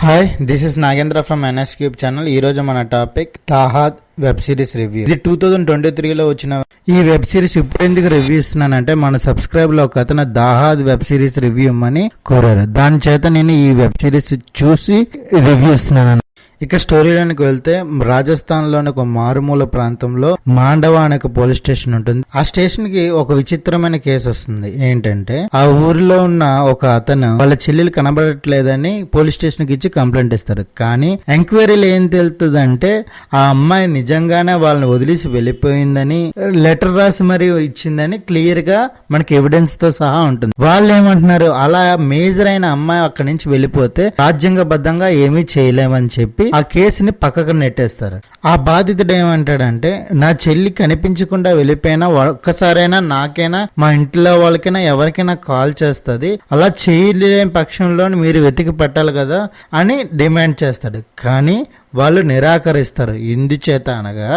Hi, this is Nagendra from NS cube channel. ఈ రోజు మన topic Dahaad web series review. ఇది 2023లో వచ్చిన ఈ వెబ్ సిరీస్. ఇప్పుడు ఎందుకు రివ్యూ ఇస్తున్నానంటే, మన సబ్స్క్రైబ్ లో ఒక అతను దాహాద్ వెబ్ సిరీస్ రివ్యూ ఇమ్మని కోరారు. దాని చేత నేను ఈ వెబ్ సిరీస్ చూసి రివ్యూ ఇస్తున్నాను. ఇక స్టోరీలోనికి వెళ్తే, రాజస్థాన్ లోని ఒక మారుమూల ప్రాంతంలో మాండవా అనే ఒక పోలీస్ స్టేషన్ ఉంటుంది. ఆ స్టేషన్ కి ఒక విచిత్రమైన కేసు వస్తుంది. ఏంటంటే, ఆ ఊరిలో ఉన్న ఒక అతను వాళ్ళ చెల్లెలు కనబడట్లేదని పోలీస్ స్టేషన్ కి ఇచ్చి కంప్లైంట్ ఇస్తారు. కానీ ఎంక్వైరీలో ఏం తెలుస్తుందంటే, ఆ అమ్మాయి నిజంగానే వాళ్ళని వదిలేసి వెళ్ళిపోయిందని లెటర్ రాసి మరి ఇచ్చిందని క్లియర్ గా మనకి ఎవిడెన్స్ తో సహా ఉంటుంది. వాళ్ళు ఏమంటున్నారు, అలా మేజర్ అయిన అమ్మాయి అక్కడి నుంచి వెళ్ళిపోతే రాజ్యాంగబద్ధంగా ఏమీ చేయలేమని చెప్పి ఆ కేసుని పక్కకు నెట్టేస్తారు. ఆ బాధితుడు ఏమంటాడంటే, నా చెల్లి కనిపించకుండా వెళ్ళిపోయినా ఒక్కసారైనా నాకైనా మా ఇంట్లో వాళ్ళకైనా ఎవరికైనా కాల్ చేస్తుంది, అలా చేయలేని పక్షంలో మీరు వెతికి పెట్టాలి కదా అని డిమాండ్ చేస్తాడు. కానీ వాళ్ళు నిరాకరిస్తారు. ఎందుచేత అనగా,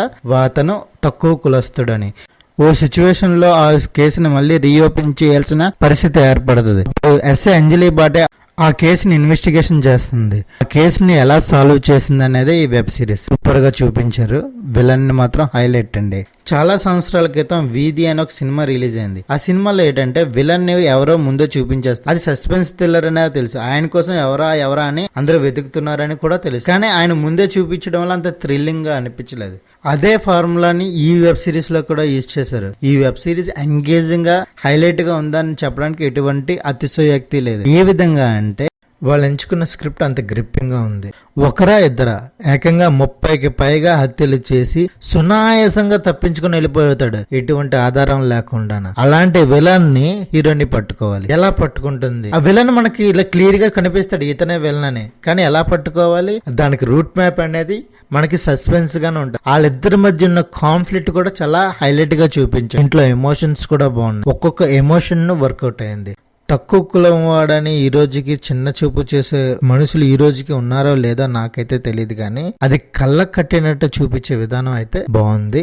అతను తక్కువ కులస్తుడని. ఓ సిచ్యువేషన్ లో ఆ కేసుని మళ్ళీ రీఓపెన్ చేయాల్సిన పరిస్థితి ఏర్పడుతుంది. ఎస్ఏ అంజలి బాటే ఆ కేసుని ఇన్వెస్టిగేషన్ చేస్తుంది. ఆ కేసుని ఎలా సాల్వ్ చేసింది అనేది ఈ వెబ్ సిరీస్ సూపర్ గా చూపించారు. విలన్ ని మాత్రం హైలైట్ అండి. చాలా సంవత్సరాల క్రితం వీధి అని ఒక సినిమా రిలీజ్ అయింది. ఆ సినిమాలో ఏంటంటే, విలన్ ని ఎవరో ముందో చూపించేస్తారు. అది సస్పెన్స్ థ్రిల్లర్ అనేది తెలుసు. ఆయన కోసం ఎవరా అని అందరూ వెతుకుతున్నారని కూడా తెలుసు. కానీ ఆయన ముందే చూపించడం వల్ల అంత థ్రిల్లింగ్ గా అనిపించలేదు. అదే ఫార్ములాని ఈ వెబ్ సిరీస్ లో కూడా యూజ్ చేశారు. ఈ వెబ్ సిరీస్ ఎంగేజింగ్ గా హైలైట్ గా ఉందని చెప్పడానికి ఎటువంటి అతిశయోక్తి లేదు. ఏ విధంగా అంటే, వాళ్ళు ఎంచుకున్న స్క్రిప్ట్ అంత గ్రిప్పింగ్ గా ఉంది. ఒకరా ఇద్దరా ఏకంగా 30కి పైగా హత్యలు చేసి సునాయాసంగా తప్పించుకుని వెళ్ళిపోతాడు, ఎటువంటి ఆధారం లేకుండా. అలాంటి విలన్ ని హీరోని పట్టుకోవాలి. ఎలా పట్టుకుంటుంది? ఆ విలన్ మనకి ఇలా క్లియర్ గా కనిపిస్తాడు, ఇతనే విలన్ అని. కానీ ఎలా పట్టుకోవాలి, దానికి రూట్ మ్యాప్ అనేది మనకి సస్పెన్స్ గానే ఉంటుంది. వాళ్ళిద్దరి మధ్య ఉన్న కాన్ఫ్లిక్ట్ కూడా చాలా హైలైట్ గా చూపించారు. ఇంట్లో ఎమోషన్స్ కూడా బాగున్నాయి. ఒక్కొక్క ఎమోషన్ వర్కౌట్ అయింది. తక్కువ కులం వాడని ఈ రోజుకి చిన్న చూపు చేసే మనుషులు ఈ రోజుకి ఉన్నారో లేదో నాకైతే తెలియదు, కానీ అది కళ్ళకు కట్టినట్టు చూపించే విధానం అయితే బాగుంది.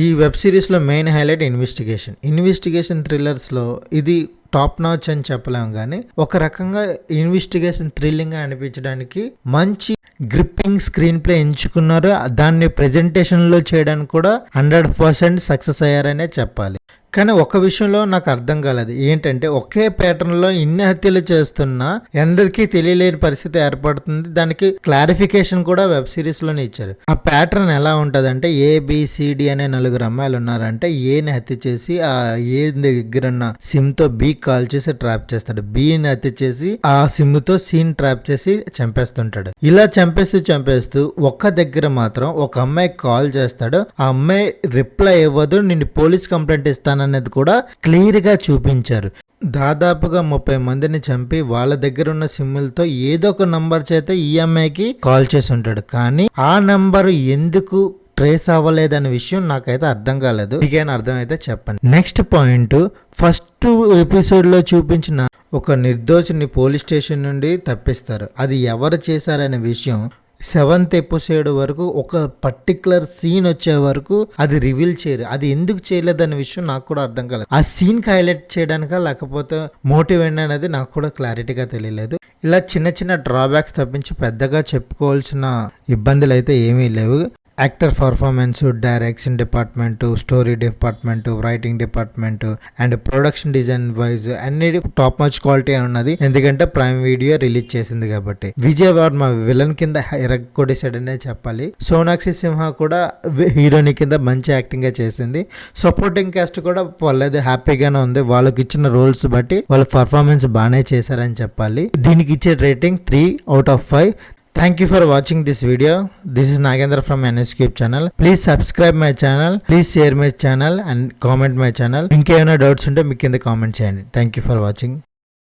ఈ వెబ్ సిరీస్ లో మెయిన్ హైలైట్ ఇన్వెస్టిగేషన్ థ్రిల్లర్స్ లో ఇది టాప్ నాచ్ అని చెప్పలేము, కానీ ఒక రకంగా ఇన్వెస్టిగేషన్ థ్రిల్లింగ్ గా అనిపించడానికి మంచి గ్రిప్పింగ్ స్క్రీన్ ప్లే ఎంచుకున్నారు. దాన్ని ప్రెజెంటేషన్ లో చేయడానికి కూడా 100% సక్సెస్ అయ్యారనే చెప్పాలి. కానీ ఒక విషయంలో నాకు అర్థం కాలేదు. ఏంటంటే, ఒకే ప్యాటర్న్ లో ఇన్ని హత్యలు చేస్తున్నా అందరికీ తెలియలేని పరిస్థితి ఏర్పడుతుంది. దానికి క్లారిఫికేషన్ కూడా వెబ్ సిరీస్ లోనే ఇచ్చారు. ఆ ప్యాటర్న్ ఎలా ఉంటది అంటే, ABCD అనే 4 అమ్మాయిలు ఉన్నారంటే, ఏని హత్య చేసి ఆ ఏ దగ్గర ఉన్న సిమ్ తో బి కాల్ చేసి ట్రాప్ చేస్తాడు, బిని హత్య చేసి ఆ సిమ్ తో సీన్ ట్రాప్ చేసి చంపేస్తుంటాడు. ఇలా చంపేస్తూ ఒక్క దగ్గర మాత్రం ఒక అమ్మాయి కాల్ చేస్తాడు. ఆ అమ్మాయి రిప్లై ఇవ్వదు, నిన్ను పోలీస్ కంప్లైంట్ ఇస్తాననేది కూడా క్లియర్ గా చూపించారు. దాదాపుగా 30 మందిని చంపి వాళ్ళ దగ్గర ఉన్న సిమ్ములతో ఏదో ఒక నంబర్ చేత ఈ అమ్మాయికి కాల్ చేసి ఉంటాడు. కానీ ఆ నంబర్ ఎందుకు ట్రేస్ అవ్వలేదనే విషయం నాకైతే అర్థం కాలేదు. మీకైనా అర్థం అయితే చెప్పండి. నెక్స్ట్ పాయింట్, ఫస్ట్ ఎపిసోడ్ లో చూపించిన ఒక నిర్దోషిని పోలీస్ స్టేషన్ నుండి తప్పిస్తారు. అది ఎవరు చేశారనే విషయం 7th ఎపిసోడ్ వరకు, ఒక పర్టికులర్ సీన్ వచ్చే వరకు అది రివీల్ చేయరు. అది ఎందుకు చేయలేదనే విషయం నాకు కూడా అర్థం కాలేదు. ఆ సీన్ కి హైలైట్ చేయడానికా లేకపోతే మోటివ్ ఏంటి అనేది నాకు కూడా క్లారిటీగా తెలియలేదు. ఇలా చిన్న డ్రాబ్యాక్స్ తప్పించి పెద్దగా చెప్పుకోవాల్సిన ఇబ్బందులు అయితే ఏమీ లేవు. Actor performance, direction department, story department, writing department and production design wise అన్ని టాప్ మచ్ క్వాలిటీ ఉన్నది. ఎందుకంటే ప్రైమ్ వీడియో రిలీజ్ చేసింది కాబట్టి. విజయ్ వర్మ విలన్ కింద కొట్టేసాడనే చెప్పాలి. సోనాక్షి సింహ కూడా హీరోని కింద మంచి యాక్టింగ్ గా చేసింది. సపోర్టింగ్ కాస్ట్ కూడా వాళ్ళది హ్యాపీగానే ఉంది. వాళ్ళకి ఇచ్చిన రోల్స్ బట్టి వాళ్ళ పర్ఫార్మెన్స్ బాగానే చేశారని చెప్పాలి. దీనికి ఇచ్చే rating 3/5. Thank you for watching this video. This is Nagendra from NS Cube channel. Please subscribe my channel. Please share my channel and comment my channel. ఇంకేమైనా డౌట్స్ ఉంటే మీకు కింద కామెంట్ చేయండి. Thank you for watching.